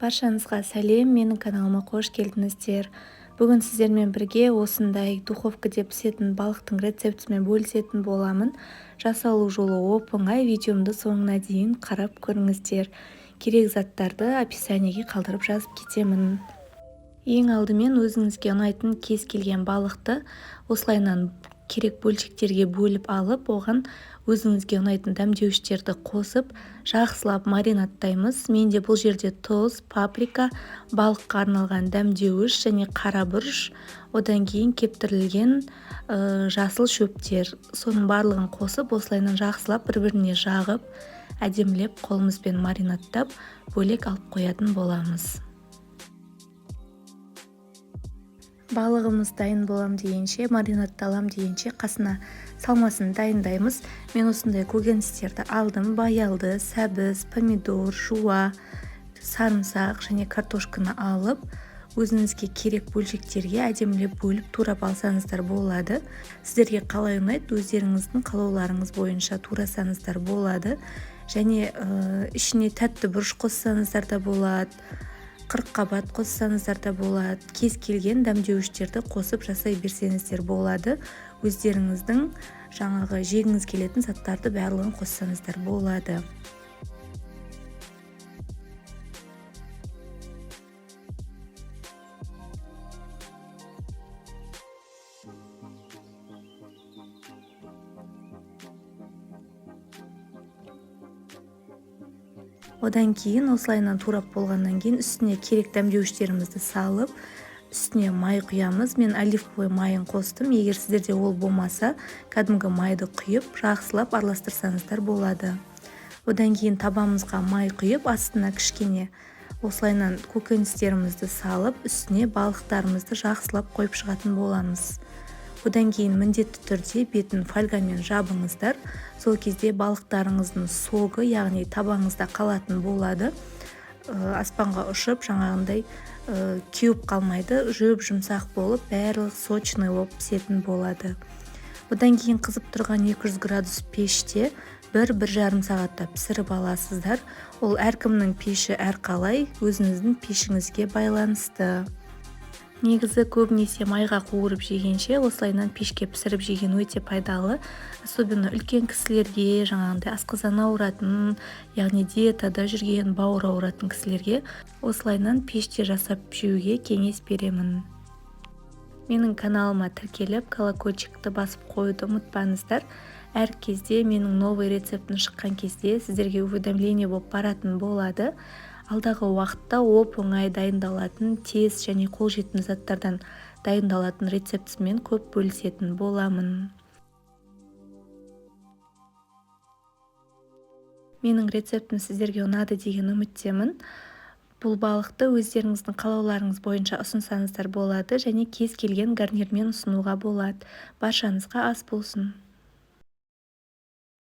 Баршаңызға сәлем, менің каналыма қош келдіңіздер. Бүгін сіздермен бірге осындай духовкада пісетін балықтың рецептімен бөлісетін боламын. Жасалу жолы оп-оңай, видеомды соңына дейін қарап көріңіздер. Керек заттарды описаниеге қалдырып жазып кетемін. Ең алдымен өзіңізге ұнайтын кез келген балықты осылайынан керек бөлшектерге бөліп алып, оған өзіңізге ұнайтын дәмдеуіштерді қосып, жақсылап маринадтаймыз. Менде бұл жерде тұз, паприка, балыққа арналған дәмдеуіш және қара бұрыш, одан кейін кептірілген жасыл шөптер. Соның барлығын қосып, осылайынан жақсылап бір-біріне жағып, әдемілеп қолымызбен маринадтап, бөлек алып қоятын боламыз. Балығымыз дайын болам дегенше, маринадталам дегенше қасына салмасын дайындаймыз. Мен осындай көкөністерді алдым: баялды, сәбіз, помидор, жуа, сарымсақ және картошканы алып, өзіңізге керек бөлшектерге әдемілеп бөліп турап алсаңыздар болады. Сіздерге қалай ұнайды, өздеріңіздің қалауларыңыз бойынша турасаңыздар болады. Және ішіне тәтті бұрыш қоссаңыздар да болады, қырыққабат қоссаңыздар да болады. Кез келген дәмдеуіштерді қосып жасай берсеңіздер болады. Өздеріңіздің жаңағы жегіңіз келетін заттарды барлығын қоссаңыздар болады. Одан кейін осылайынан турап болғаннан кейін үстіне керек дәмдеуіштерімізді салып, үстіне май құямыз. Мен оливковый майын қостым. Егер сіздерде ол болмаса, кәдімгі майды құйып, жақсылап араластырсаңыздар болады. Одан кейін табамызға май құйып, астына кішкене осылайынан көкөністерімізді салып, үстіне балықтарымызды жақсылап қойып шығатын боламыз. Одан кейін міндетті түрде бетін фольгамен жабыңыздар. Сол кезде балықтарыңыздың соғы, яғни табаңызда қалатын болады. Аспанға ұшып, жаңағындай кеуіп қалмайды, жүмсақ болып, барлығы сочный болып пісетін болады. Одан кейін қызып тұрған 200 градус пеште 1-1,5 сағатта пісіріп аласыздар. Ол әркімнің пеші әрқалай, өзіңіздің пешіңізге байланысты. Негізі көбінесе майға қуырып жегенше, осылайынан пешке пісіріп жеген өте пайдалы. Особенно үлкен кісілерге, жаңағындай асқазан ауыратын, яғни диетада жүрген, бауыр ауыратын кісілерге осылайынан пеште жасап жеуге кеңес беремін. Менің каналыма тіркеліп, колокольчикті басып қоюды ұмытпаңыздар. Әр кезде менің новый рецептін шыққан кезде сіздерге уведомление болып баратын болады. Алдағы уақытта оп-оңай дайындалатын, тез және қолжетімді заттардан дайындалатын рецептімен көп бөлісетін боламын. Менің рецептім сіздерге ұнады деген үміттемін. Бұл балықты өздеріңіздің қалауларыңыз бойынша ұсынсаңыздар болады және кез келген гарнирмен ұсынуға болады. Баршаңызға ас болсын.